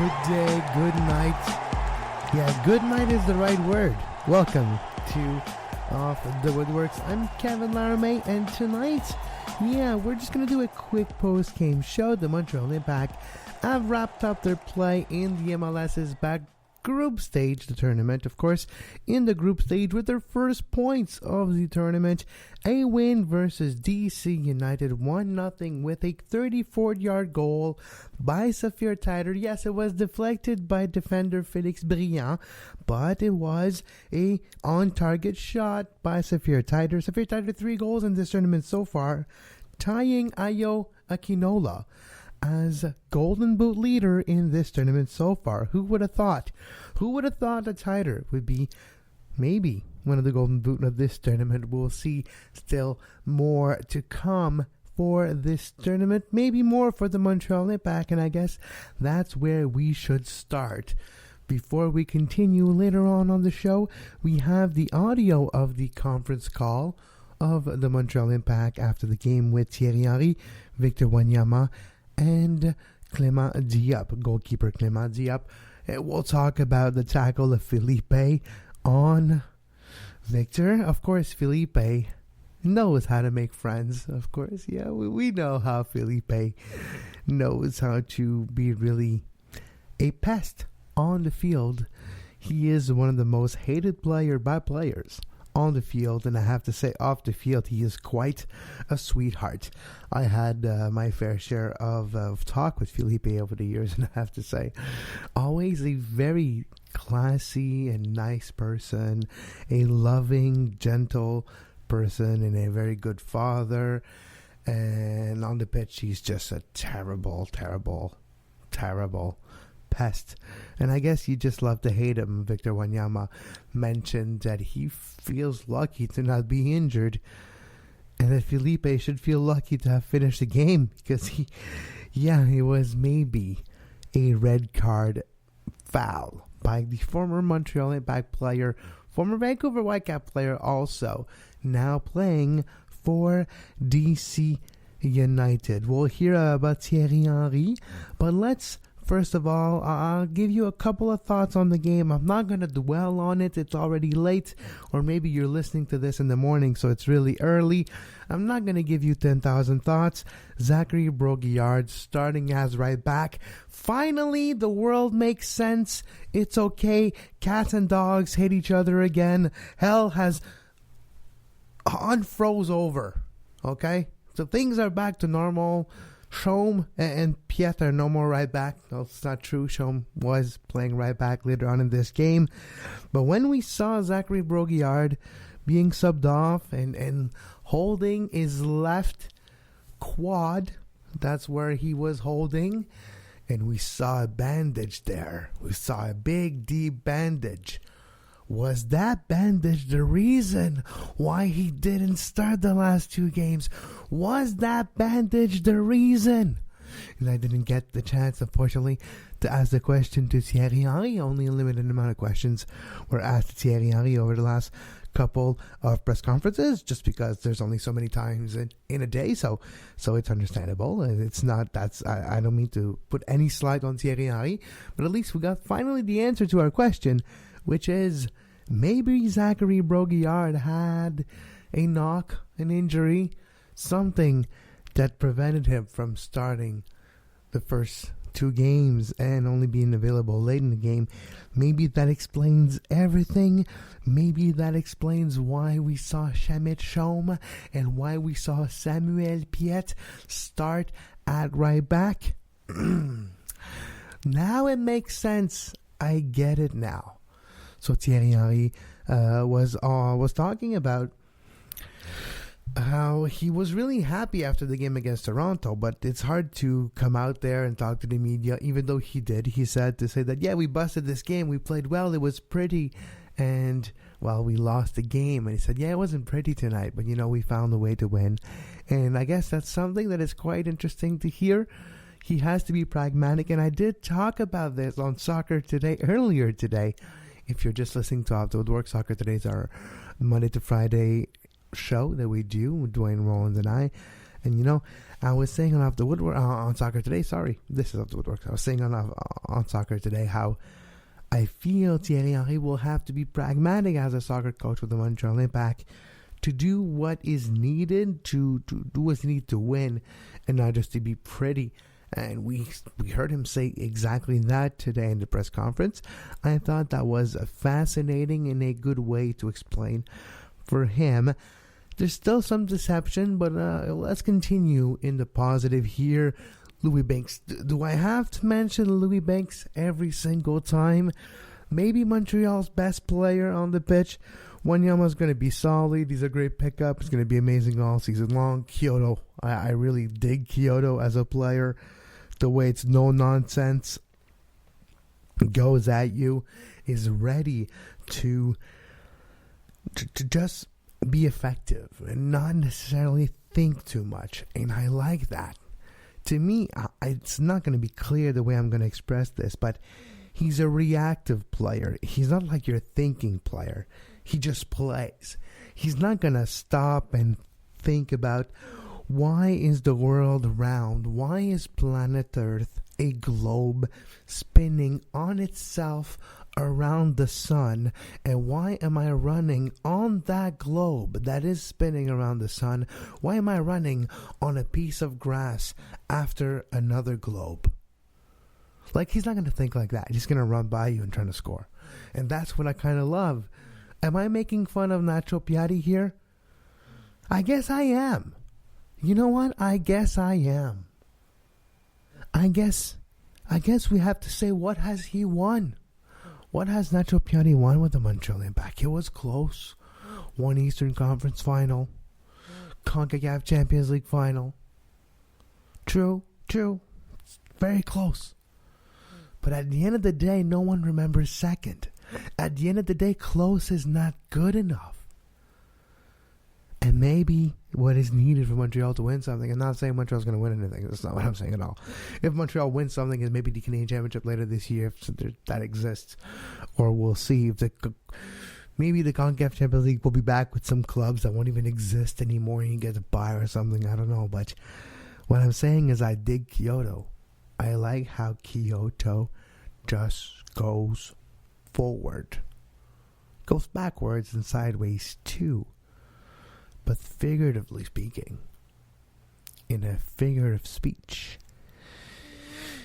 Good day, good night. Yeah, good night is the right word. Welcome to Off the Woodworkx. I'm Kevin Laramie, and tonight, we're just going to do a quick post-game show. The Montreal Impact have wrapped up their play in the MLS Is Back group stage, the tournament, of course, in the group stage with their first points of the tournament. A win versus DC United 1-0 with a 34-yard goal by Saphir Taider. Yes, it was deflected by defender Felix Briand, but it was a on-target shot by Saphir Taider. Saphir Taider 3 goals in this tournament so far, tying Ayo Akinola as Golden Boot leader in this tournament so far. Who would have thought? Who would have thought that Taider would be maybe one of the Golden Boot of this tournament? We'll see still more to come for this tournament. Maybe more for the Montreal Impact, and I guess that's where we should start. Before we continue later on the show, we have the audio of the conference call of the Montreal Impact after the game with Thierry Henry, Victor Wanyama, and Clement Diop, goalkeeper Clement Diop. We'll talk about the tackle of Felipe on Victor. Of course, Felipe knows how to make friends. Of course, we know how Felipe knows how to be really a pest on the field. He is one of the most hated player by players on the field, and I have to say, off the field, he is quite a sweetheart. I had my fair share of talk with Felipe over the years, and I have to say, always a very classy and nice person, a loving, gentle person, and a very good father. And on the pitch, he's just a terrible, terrible, terrible pest. And I guess you just love to hate him. Victor Wanyama mentioned that he feels lucky to not be injured, and that Felipe should feel lucky to have finished the game, because it was maybe a red card foul by the former Montreal Impact player, former Vancouver Whitecap player also, now playing for DC United. We'll hear about Thierry Henry, but first of all, I'll give you a couple of thoughts on the game. I'm not going to dwell on it. It's already late, or maybe you're listening to this in the morning, so it's really early. I'm not going to give you 10,000 thoughts. Zachary Brault-Guillard starting as right back. Finally, the world makes sense. It's okay. Cats and dogs hate each other again. Hell has unfroze over. Okay? So things are back to normal. Chaume and Piet are no more right back. No, it's not true. Chaume was playing right back later on in this game. But when we saw Zachary Brault-Guillard being subbed off and holding his left quad, that's where he was holding, and we saw a bandage there. We saw a big, deep bandage. Was that bandage the reason why he didn't start the last two games? Was that bandage the reason? And I didn't get the chance, unfortunately, to ask the question to Thierry Henry. Only a limited amount of questions were asked to Thierry Henry over the last couple of press conferences, just because there's only so many times in a day, so it's understandable. It's not, I don't mean to put any slight on Thierry Henry, but at least we got finally the answer to our question, which is maybe Zachary Brault-Guillard had a knock, an injury, something that prevented him from starting the first two games and only being available late in the game. Maybe that explains everything. Maybe that explains why we saw Shamit Chaume and why we saw Samuel Piet start at right back. Now it makes sense. I get it now. So Thierry Henry was talking about how he was really happy after the game against Toronto, but it's hard to come out there and talk to the media, even though he did. He said to say that, we busted this game, we played well, it was pretty, and, we lost the game. And he said, it wasn't pretty tonight, but, we found a way to win. And I guess that's something that is quite interesting to hear. He has to be pragmatic, and I did talk about this on Soccer Today earlier today. If you're just listening to Off the Woodworkx, Soccer Today is our Monday to Friday show that we do with Dwayne Rollins and I. And I was saying on Off the Woodwork on Soccer Today. Sorry, this is Off the Woodwork. I was saying on Soccer Today how I feel Thierry Henry will have to be pragmatic as a soccer coach with the Montreal Impact to do what is needed to do what's needed to win, and not just to be pretty. And we heard him say exactly that today in the press conference. I thought that was a fascinating and a good way to explain for him. There's still some deception, but let's continue in the positive here. Louis Banks. Do I have to mention Louis Banks every single time? Maybe Montreal's best player on the pitch. Wanyama's going to be solid. He's a great pickup. It's going to be amazing all season long. Kyoto. I really dig Kyoto as a player. The way it's no nonsense, goes at you, is ready to just be effective and not necessarily think too much. And I like that. To me, it's not going to be clear the way I'm going to express this, but he's a reactive player. He's not like your thinking player. He just plays. He's not going to stop and think about, why is the world round? Why is planet Earth a globe spinning on itself around the sun? And why am I running on that globe that is spinning around the sun? Why am I running on a piece of grass after another globe? Like, he's not going to think like that. He's going to run by you and try to score. And that's what I kind of love. Am I making fun of Nacho Piatti here? I guess I am. You know what? I guess I am. I guess we have to say, what has he won? What has Nacho Piatti won with the Montreal Impact? It was close. One Eastern Conference final. CONCACAF Champions League final. True. It's very close. But at the end of the day, no one remembers second. At the end of the day, close is not good enough. And maybe what is needed for Montreal to win something, I'm not saying Montreal's going to win anything. That's not what I'm saying at all. If Montreal wins something, is maybe the Canadian Championship later this year, if that exists. Or we'll see if maybe the CONCACAF Champions League will be back with some clubs that won't even exist anymore and you get to buy or something. I don't know. But what I'm saying is I dig Kyoto. I like how Kyoto just goes forward. Goes backwards and sideways too. But figuratively speaking, in a figurative speech,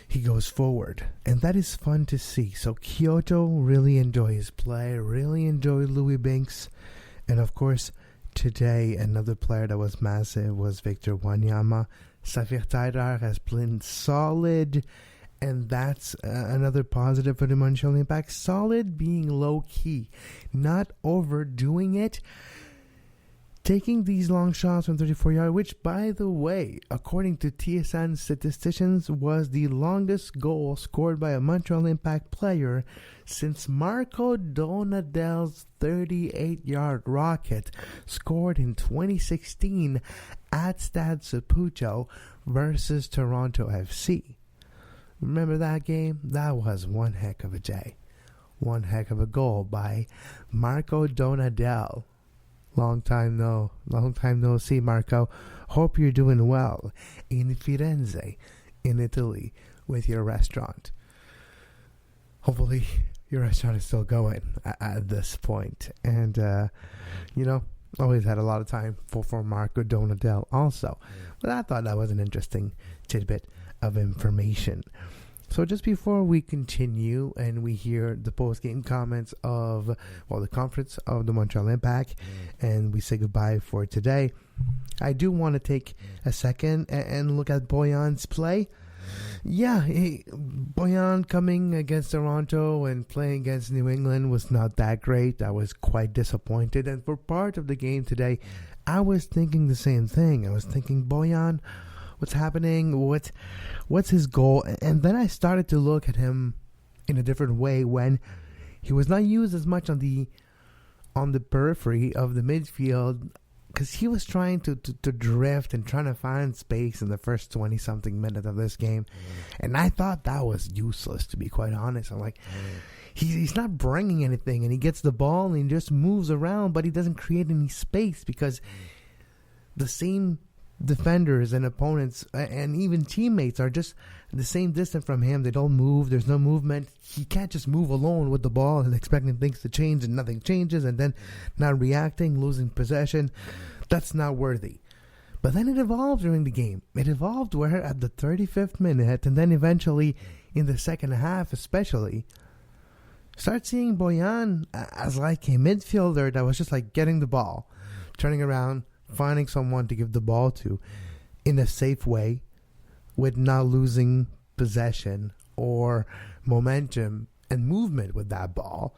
he goes forward. And that is fun to see. So Kyoto, really enjoy his play, really enjoy Louis Banks. And of course, today, another player that was massive was Victor Wanyama. Safir Taidar has played solid. And that's another positive for the Montreal Impact. Solid being low-key, not overdoing it. Taking these long shots from 34 yards, which, by the way, according to TSN statisticians, was the longest goal scored by a Montreal Impact player since Marco Donadel's 38-yard rocket scored in 2016 at Stade Saputo versus Toronto FC. Remember that game? That was one heck of a day. One heck of a goal by Marco Donadel. Long time no see, Marco. Hope you're doing well in Firenze, in Italy, with your restaurant. Hopefully, your restaurant is still going at this point. And, always had a lot of time for Marco Donadel also. But I thought that was an interesting tidbit of information. So just before we continue and we hear the post-game comments of, the conference of the Montreal Impact, and we say goodbye for today, I do want to take a second and look at Boyan's play. Yeah, Boyan coming against Toronto and playing against New England was not that great. I was quite disappointed. And for part of the game today, I was thinking the same thing. I was thinking, Boyan, what's happening? What's his goal? And then I started to look at him in a different way when he was not used as much on the periphery of the midfield, because he was trying to drift and trying to find space in the first 20-something minutes of this game. And I thought that was useless, to be quite honest. I'm like, he's not bringing anything, and he gets the ball and he just moves around, but he doesn't create any space because the same defenders and opponents and even teammates are just the same distance from him. They don't move. There's no movement. He can't just move alone with the ball and expecting things to change and nothing changes and then not reacting, losing possession. That's not worthy. But then it evolved during the game. It evolved where at the 35th minute and then eventually in the second half especially, start seeing Boyan as like a midfielder that was just like getting the ball, turning around, finding someone to give the ball to in a safe way with not losing possession or momentum and movement with that ball,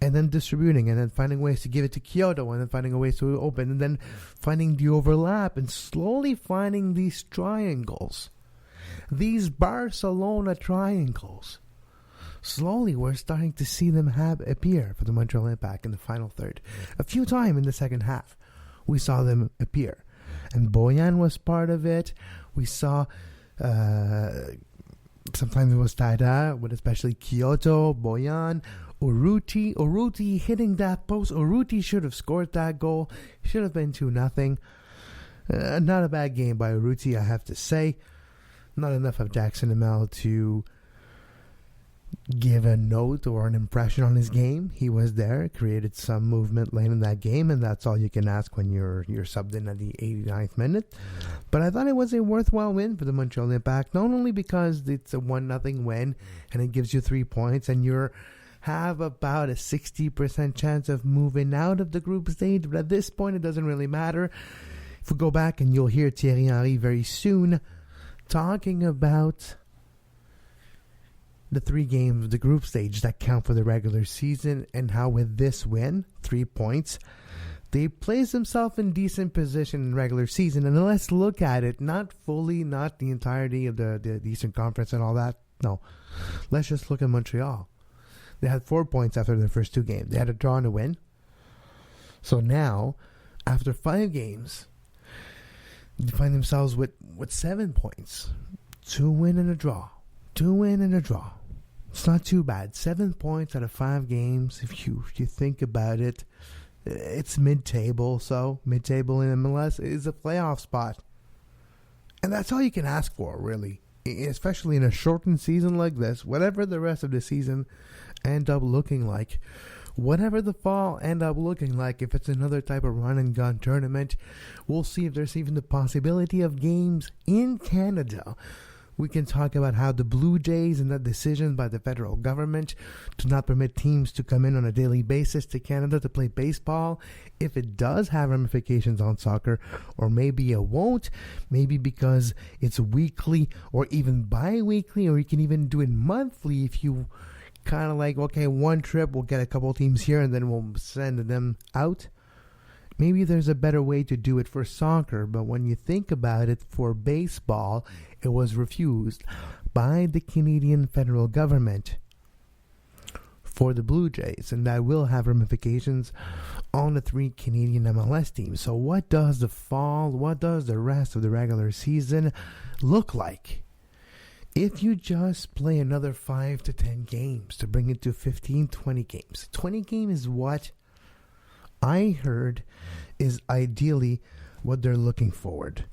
and then distributing and then finding ways to give it to Kyoto and then finding ways to open and then finding the overlap and slowly finding these triangles, these Barcelona triangles. Slowly we're starting to see them appear for the Montreal Impact in the final third. A few times in the second half we saw them appear, and Boyan was part of it. We saw sometimes it was Tada, with especially Kyoto, Boyan, Urruti hitting that post. Urruti should have scored that goal. Should have been 2-0. Not a bad game by Urruti, I have to say. Not enough of Jackson Amel to give a note or an impression on his game. He was there, created some movement late in that game, and that's all you can ask when you're subbed in at the 89th minute. But I thought it was a worthwhile win for the Montreal Impact, not only because it's a 1-0 win and it gives you 3 points and you have about a 60% chance of moving out of the group stage, but at this point it doesn't really matter. If we go back, and you'll hear Thierry Henry very soon talking about the 3 games of the group stage that count for the regular season and how with this win, 3 points, they place themselves in decent position in regular season. And let's look at it, not fully, not the entirety of the Eastern Conference and all that. No, let's just look at Montreal. They had 4 points after their first 2 games. They had a draw and a win. So now, after 5 games, they find themselves with 7 points. 2 win and a draw. 2 win and a draw. It's not too bad. 7 points out of 5 games. If you think about it, it's mid-table. So mid-table in MLS is a playoff spot, and that's all you can ask for, really. Especially in a shortened season like this, whatever the rest of the season end up looking like, whatever the fall end up looking like, if it's another type of run and gun tournament, we'll see if there's even the possibility of games in Canada. We can talk about how the Blue Jays and that decision by the federal government to not permit teams to come in on a daily basis to Canada to play baseball, if it does have ramifications on soccer, or maybe it won't, maybe because it's weekly or even bi-weekly, or you can even do it monthly if you kind of like, okay, one trip, we'll get a couple teams here and then we'll send them out. Maybe there's a better way to do it for soccer, but when you think about it, for baseball, it was refused by the Canadian federal government for the Blue Jays, and that will have ramifications on the 3 Canadian MLS teams. So what does the fall, what does the rest of the regular season look like? If you just play another 5 to 10 games to bring it to 15, 20 games. 20 games is what I heard is ideally what they're looking forward.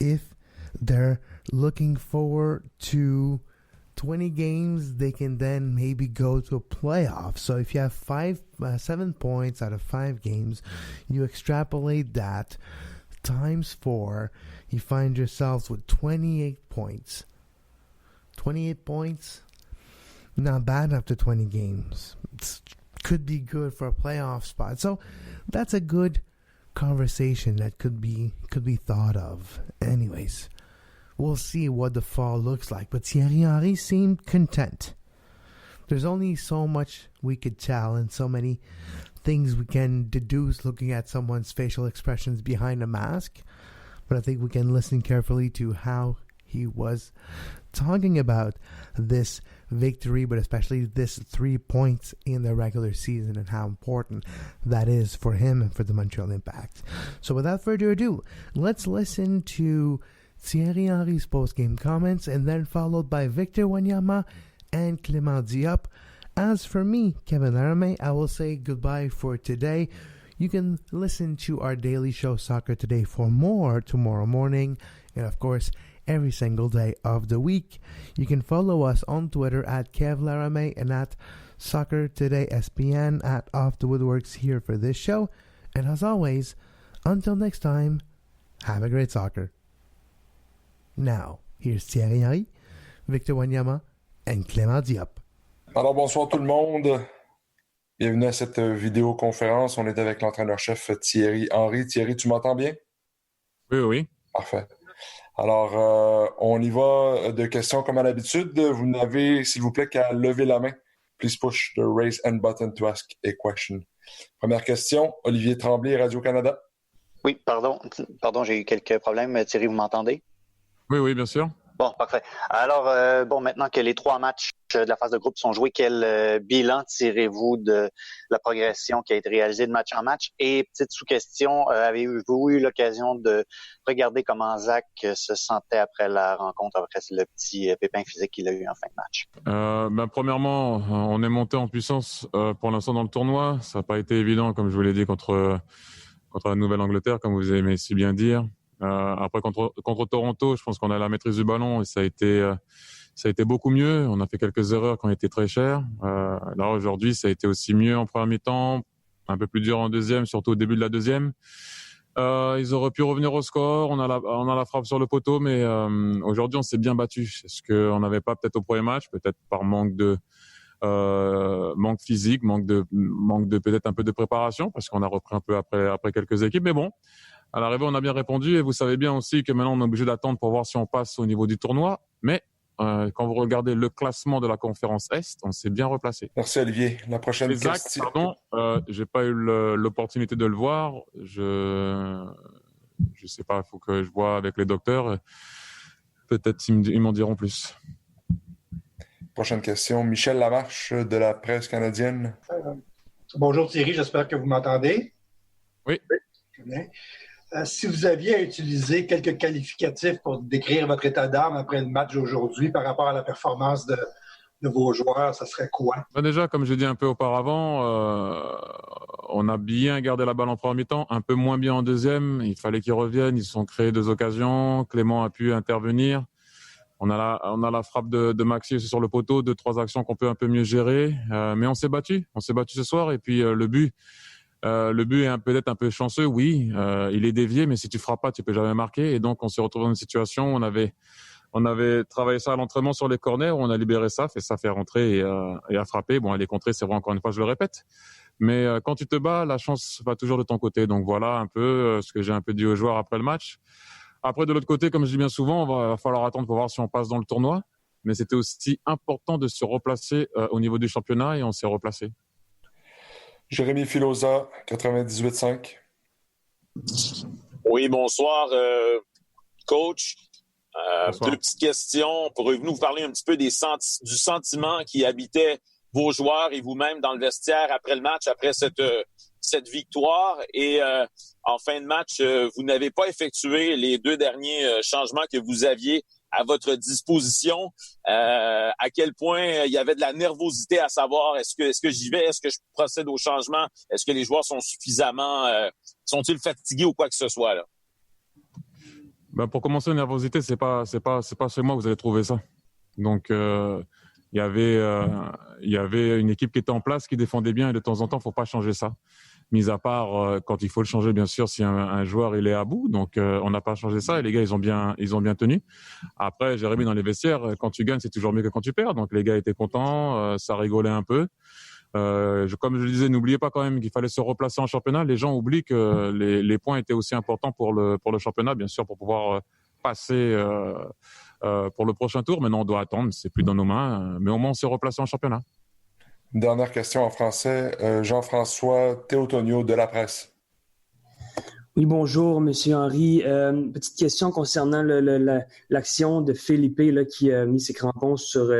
If they're looking forward to 20 games, they can then maybe go to a playoff. So if you have 7 points out of 5 games, you extrapolate that times 4, you find yourselves with 28 points. 28 points, not bad after 20 games. Could be good for a playoff spot. So that's a good conversation that could be thought of. Anyways, we'll see what the fall looks like. But Thierry Henry seemed content. There's only so much we could tell and so many things we can deduce looking at someone's facial expressions behind a mask. But I think we can listen carefully to how he was talking about this victory, but especially this 3 points in the regular season and how important that is for him and for the Montreal Impact. So without further ado, let's listen to Thierry Henry's post-game comments, and then followed by Victor Wanyama and Clement Diop. As for me, Kevin Laramé, I will say goodbye for today. You can listen to our daily show Soccer Today for more tomorrow morning, and of course, every single day of the week. You can follow us on Twitter at KevLarame and at Soccer Today SPN at Off the Woodworkx here for this show. And as always, until next time, have a great soccer. Now, here's Thierry Henry, Victor Wanyama, and Clement Diop. Alors, bonsoir tout le monde. Bienvenue à cette vidéoconférence. On est avec l'entraîneur-chef Thierry Henry. Thierry, tu m'entends bien? Oui. Parfait. Alors, on y va de questions comme à l'habitude. Vous n'avez, s'il vous plaît, qu'à lever la main. Please push the raise hand button to ask a question. Première question, Olivier Tremblay, Radio-Canada. Oui, pardon, j'ai eu quelques problèmes. Thierry, vous m'entendez? Oui, bien sûr. Bon, parfait. Alors, maintenant que les 3 matchs de la phase de groupe sont joués, quel bilan tirez-vous de la progression qui a été réalisée de match en match? Et petite sous-question, avez-vous eu l'occasion de regarder comment Zach se sentait après la rencontre, après le petit pépin physique qu'il a eu en fin de match? Premièrement, on est monté en puissance pour l'instant dans le tournoi. Ça n'a pas été évident, comme je vous l'ai dit, contre la Nouvelle-Angleterre, comme vous aimez si bien dire. Après contre Toronto, je pense qu'on a la maîtrise du ballon et ça a été beaucoup mieux. On a fait quelques erreurs qui ont été très chères. Là aujourd'hui, ça a été aussi mieux en première mi-temps, un peu plus dur en deuxième, surtout au début de la deuxième. Ils auraient pu revenir au score. On a la frappe sur le poteau, mais aujourd'hui on s'est bien battu. Est-ce qu'on n'avait pas peut-être au premier match, peut-être par manque physique, manque de peut-être un peu de préparation, parce qu'on a repris un peu après quelques équipes, mais bon. À l'arrivée, on a bien répondu et vous savez bien aussi que maintenant on est obligé d'attendre pour voir si on passe au niveau du tournoi. Mais quand vous regardez le classement de la conférence Est, on s'est bien replacé. Merci Olivier. La prochaine question. Pardon, j'ai pas eu l'opportunité de le voir. Je sais pas, il faut que je vois avec les docteurs. Peut-être ils m'en diront plus. Prochaine question. Michel Lamarche de la presse canadienne. Bonjour Thierry, j'espère que vous m'entendez. Oui. Bien. Si vous aviez à utiliser quelques qualificatifs pour décrire votre état d'âme après le match d'aujourd'hui par rapport à la performance de vos joueurs, ça serait quoi? Déjà, comme j'ai dit un peu auparavant, on a bien gardé la balle en premier mi-temps, un peu moins bien en deuxième. Il fallait qu'ils reviennent, ils se sont créés 2 occasions. Clément a pu intervenir. On a la frappe de Maxi aussi sur le poteau, 2-3 actions qu'on peut un peu mieux gérer. Mais on s'est battu ce soir. Et puis le but est peut-être un peu chanceux, oui. Il est dévié, mais si tu frappes pas, tu peux jamais marquer. Et donc, on s'est retrouvé dans une situation où on avait travaillé ça à l'entraînement sur les corners, où on a libéré ça, fait rentrer et a frappé. Bon, elle est contrée, c'est vrai, encore une fois, je le répète. Mais quand tu te bats, la chance va toujours de ton côté. Donc voilà un peu ce que j'ai un peu dit aux joueurs après le match. Après, de l'autre côté, comme je dis bien souvent, va falloir attendre pour voir si on passe dans le tournoi. Mais c'était aussi important de se replacer au niveau du championnat et on s'est replacé. Jérémy Filosa, 98.5. Oui, bonsoir, coach. Bonsoir. 2 petites questions. Pourriez-vous nous parler un petit peu du sentiment qui habitait vos joueurs et vous-même dans le vestiaire après le match, après cette victoire? Et en fin de match, vous n'avez pas effectué les 2 derniers changements que vous aviez à votre disposition. À quel point il y avait de la nervosité à savoir est-ce que j'y vais, est-ce que je procède au changement, est-ce que les joueurs sont suffisamment sont-ils fatigués ou quoi que ce soit là? Pour commencer, la nervosité, c'est pas chez moi que vous allez trouver ça. Donc il y avait une équipe qui était en place, qui défendait bien, et de temps en temps, faut pas changer ça. Mis à part quand il faut le changer, bien sûr, si un joueur il est à bout. Donc on n'a pas changé ça et les gars ils ont bien tenu. Après, Jérémy, dans les vestiaires, quand tu gagnes, c'est toujours mieux que quand tu perds. Donc les gars étaient contents, ça rigolait un peu. Comme je le disais, n'oubliez pas quand même qu'il fallait se replacer en championnat. Les gens oublient que les points étaient aussi importants pour le championnat, bien sûr, pour pouvoir passer pour le prochain tour. Maintenant, on doit attendre, c'est plus dans nos mains. Mais au moins, on s'est replacé en championnat. Dernière question en français. Jean-François Théotonio de la presse. Oui, bonjour, Monsieur Henry. Petite question concernant l'action de Felipe là, qui a mis ses crampons sur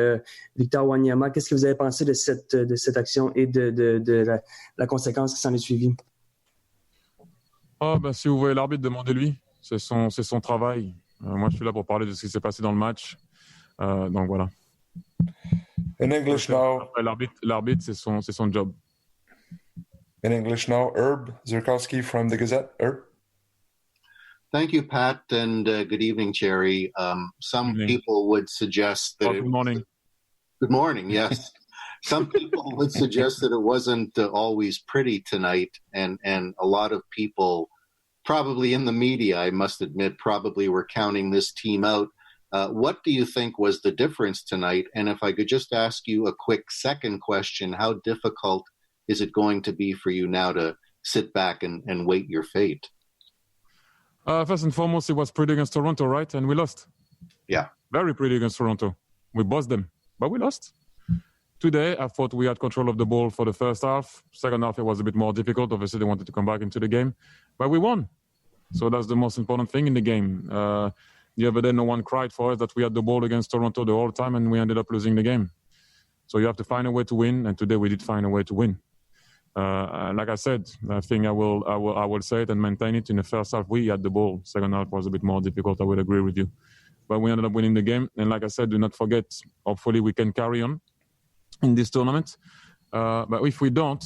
Victor Wanyama. Qu'est-ce que vous avez pensé de cette action et de la conséquence qui s'en est suivie? Si vous voyez l'arbitre, demandez-lui. C'est son travail. Moi, je suis là pour parler de ce qui s'est passé dans le match. Donc voilà. In English now. Après, l'arbitre, c'est son job. In English now, Herb Zurkowski from the Gazette. Herb? Thank you, Pat, and good evening, Thierry. Some people would suggest that... Good morning. Good morning, yes. Some people would suggest that it wasn't always pretty tonight, and a lot of people, probably in the media, I must admit, probably were counting this team out. What do you think was the difference tonight? And if I could just ask you a quick second question, how difficult is it going to be for you now to sit back and wait your fate? First and foremost, it was pretty against Toronto, right? And we lost. Yeah. Very pretty against Toronto. We bossed them, but we lost. Today, I thought we had control of the ball for the first half. Second half, it was a bit more difficult. Obviously, they wanted to come back into the game, but we won. So that's the most important thing in the game. The other day, no one cried for us that we had the ball against Toronto the whole time, and we ended up losing the game. So you have to find a way to win, and today we did find a way to win. Like I said, I think I will say it and maintain it. In the first half, we had the ball. Second half was a bit more difficult. I would agree with you, but we ended up winning the game. And like I said, do not forget. Hopefully, we can carry on in this tournament. But if we don't,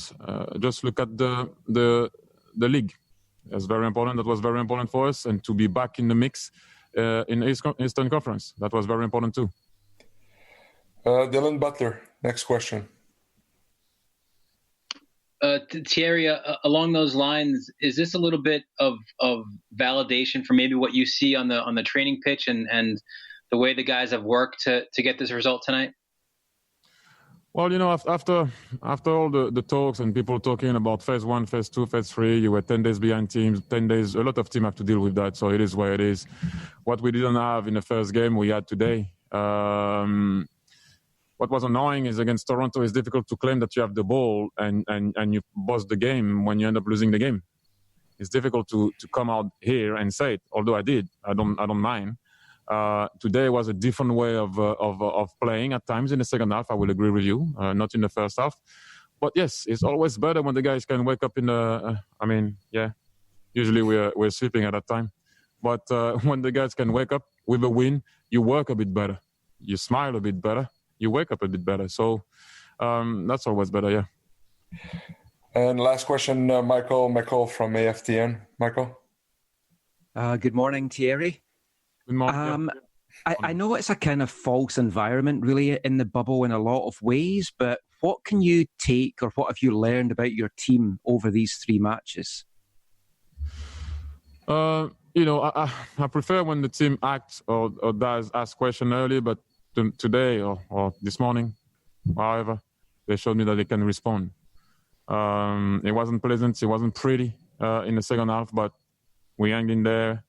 just look at the league. That's very important. That was very important for us, and to be back in the mix in Eastern Conference. That was very important too. Dylan Butler, next question. Thierry, along those lines, is this a little bit of validation for maybe what you see on the training pitch and the way the guys have worked to get this result tonight? Well, after all the talks and people talking about phase 1, phase 2, phase 3, you were 10 days behind teams, 10 days, a lot of teams have to deal with that, so it is what it is. What we didn't have in the first game, we had today. What was annoying is against Toronto, it's difficult to claim that you have the ball and you boss the game when you end up losing the game. It's difficult to come out here and say it, although I did. I don't mind. Today was a different way of playing at times in the second half. I will agree with you, not in the first half. But yes, it's always better when the guys can wake up in the. Usually we're sleeping at that time, but when the guys can wake up with a win, you work a bit better, you smile a bit better, you wake up a bit better. So that's always better, yeah. And last question, Michael McCall from AFTN. Michael. Good morning, Thierry. I know it's a kind of false environment really in the bubble in a lot of ways, but what can you take or what have you learned about your team over these 3 matches? I prefer when the team acts or does ask question early, but today or this morning, however, they showed me that they can respond. It wasn't pleasant, it wasn't pretty in the second half, but we hung in there.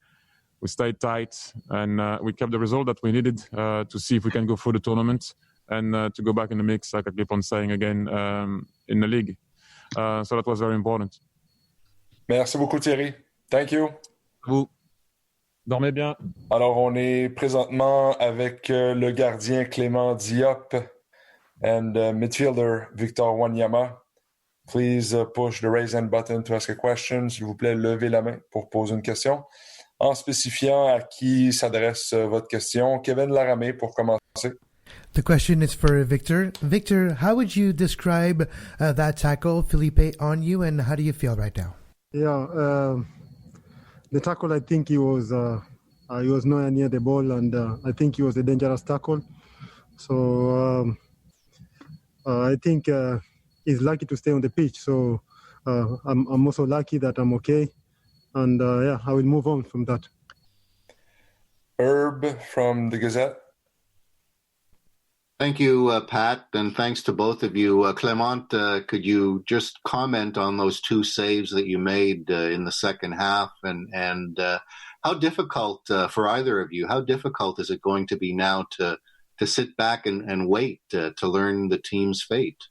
We stayed tight, and we kept the result that we needed to see if we can go through the tournament and to go back in the mix, like I keep on saying again, in the league. So that was very important. Merci beaucoup, Thierry. Thank you. Vous. Dormez bien. Alors, on est présentement avec le gardien Clement Diop and midfielder Victor Wanyama. Please push the raise hand button to ask a question. S'il vous plaît, levez la main pour poser une question. En spécifiant à qui s'adresse votre question. Kevin Laramé pour commencer. The question is for Victor. Victor, how would you describe that tackle, Felipe, on you, and how do you feel right now? Yeah, the tackle, I think he was nowhere near the ball, and I think he was a dangerous tackle. So I think he's lucky to stay on the pitch. So I'm also lucky that I'm okay. And I will move on from that. Herb from the Gazette. Thank you, Pat, and thanks to both of you. Clement, could you just comment on those 2 saves that you made in the second half, and how difficult for either of you? How difficult is it going to be now to sit back and wait to learn the team's fate?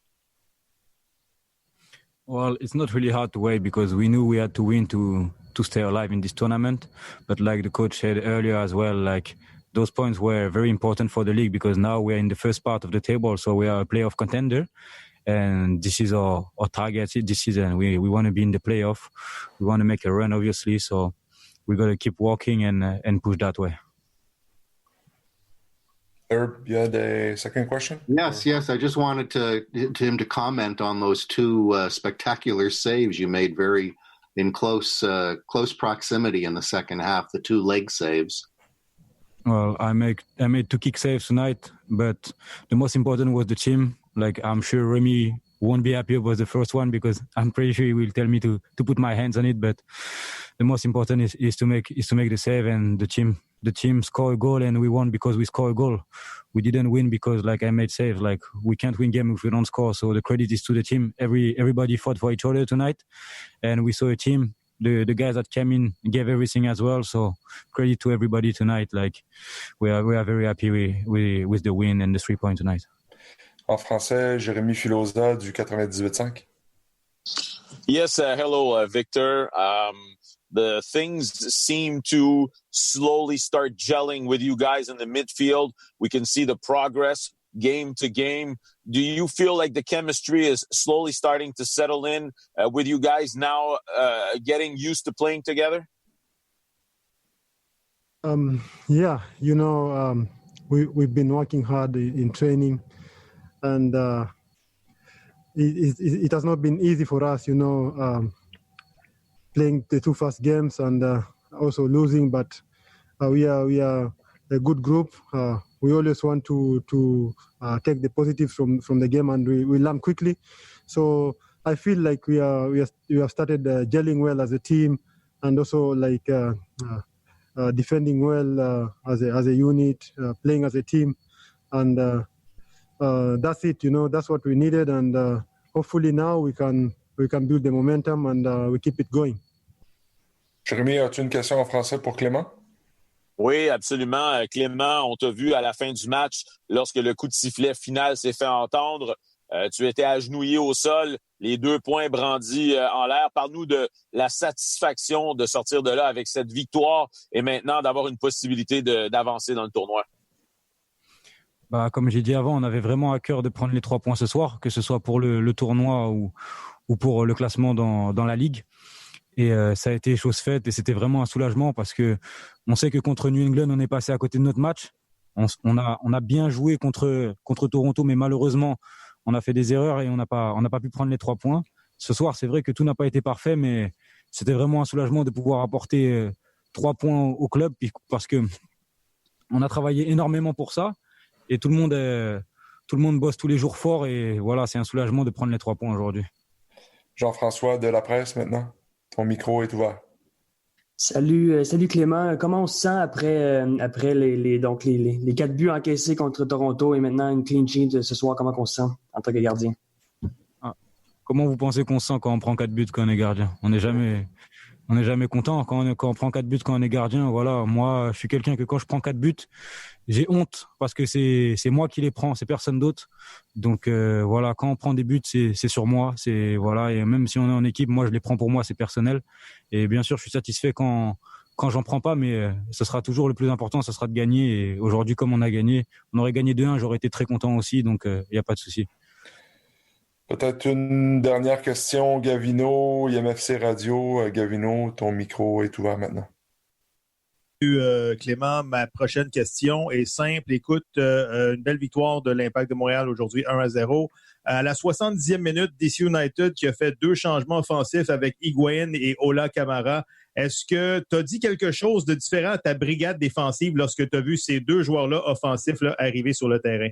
Well, it's not really hard to wait because we knew we had to win to stay alive in this tournament. But like the coach said earlier as well, like those points were very important for the league because now we're in the first part of the table, so we are a playoff contender. And this is our target this season. We want to be in the playoff. We want to make a run, obviously. So we got to keep walking and push that way. Herb, you had a second question? Yes. I just wanted him to comment on those two spectacular saves you made in close proximity in the second half, the two leg saves. Well, I made 2 kick saves tonight, but the most important was the team. Like, I'm sure Remy won't be happy about the first one because I'm pretty sure he will tell me to put my hands on it. But the most important is to make the save, and the team score a goal, and we won because we score a goal. We didn't win because like I made saves. Like, we can't win game if we don't score. So the credit is to the team. Everybody fought for each other tonight, and we saw a team. The guys that came in gave everything as well. So credit to everybody tonight. Like, we are very happy with the win and the 3 points tonight. En français, Jérémy Filosa du 98.5. Yes, hello, Victor. The things seem to slowly start gelling with you guys in the midfield. We can see the progress game to game. Do you feel like the chemistry is slowly starting to settle in with you guys now getting used to playing together? Yeah, we've been working hard in training, and it has not been easy for us, playing the 2 first games and also losing, but we are a good group. We always want to take the positives from the game, and we learn quickly. So I feel like we have started gelling well as a team, and also like defending well as a unit, playing as a team, and that's it. That's what we needed, and hopefully now we can build the momentum and we keep it going. Jérémy, as-tu une question en français pour Clément? Oui, absolument. Clément, on t'a vu à la fin du match, lorsque le coup de sifflet final s'est fait entendre. Tu étais agenouillé au sol, les 2 poings brandis en l'air. Parle-nous de la satisfaction de sortir de là avec cette victoire et maintenant d'avoir une possibilité d'avancer dans le tournoi. Comme j'ai dit avant, on avait vraiment à cœur de prendre les 3 points ce soir, que ce soit pour le tournoi ou pour le classement dans la Ligue. Et ça a été chose faite, et c'était vraiment un soulagement parce que on sait que contre New England, on est passé à côté de notre match. On a bien joué contre Toronto, mais malheureusement, on a fait des erreurs et on n'a pas pu prendre les 3 points. Ce soir, c'est vrai que tout n'a pas été parfait, mais c'était vraiment un soulagement de pouvoir apporter 3 points au club parce que on a travaillé énormément pour ça et tout le monde bosse tous les jours fort, et voilà, c'est un soulagement de prendre les 3 points aujourd'hui. Jean-François de la presse maintenant. Ton micro est ouvert. Salut Clément. Comment on se sent après les 4 buts encaissés contre Toronto et maintenant une clean sheet ce soir? Comment on se sent en tant que gardien? Comment vous pensez qu'on se sent quand on prend 4 buts quand on est gardien? On n'est jamais content quand on prend 4 buts quand on est gardien. Voilà, moi, je suis quelqu'un que quand je prends 4 buts, j'ai honte parce que c'est moi qui les prends, c'est personne d'autre. Donc voilà, quand on prend des buts, c'est sur moi, voilà, et même si on est en équipe, moi je les prends pour moi, c'est personnel. Et bien sûr, je suis satisfait quand j'en prends pas, mais ce sera toujours le plus important, ce sera de gagner. Et aujourd'hui, comme on a gagné, on aurait gagné 2-1, j'aurais été très content aussi, donc il n'y a pas de souci. Peut-être une dernière question, Gavino, IMFC Radio. Gavino, ton micro est ouvert maintenant. Clément, ma prochaine question est simple. Écoute, une belle victoire de l'Impact de Montréal aujourd'hui, 1-0. À la 70e minute, DC United qui a fait 2 changements offensifs avec Higuaín et Ola Kamara. Est-ce que tu as dit quelque chose de différent à ta brigade défensive lorsque tu as vu ces 2 joueurs-là offensifs arriver sur le terrain?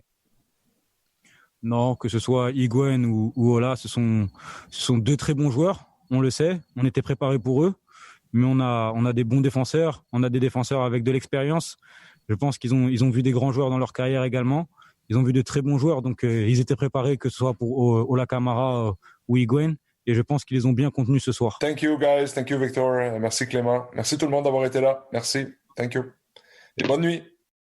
Non, que ce soit Higuaín ou Ola, ce sont 2 très bons joueurs. On le sait, on était préparés pour eux. Mais on a des bons défenseurs, on a des défenseurs avec de l'expérience. Je pense qu'ils ont vu des grands joueurs dans leur carrière également. Ils ont vu de très bons joueurs, donc ils étaient préparés, que ce soit pour Ola Kamara ou Higuaín, et je pense qu'ils les ont bien contenus ce soir. Thank you guys, thank you Victor, merci Clément, merci tout le monde d'avoir été là, merci, thank you, et bonne nuit.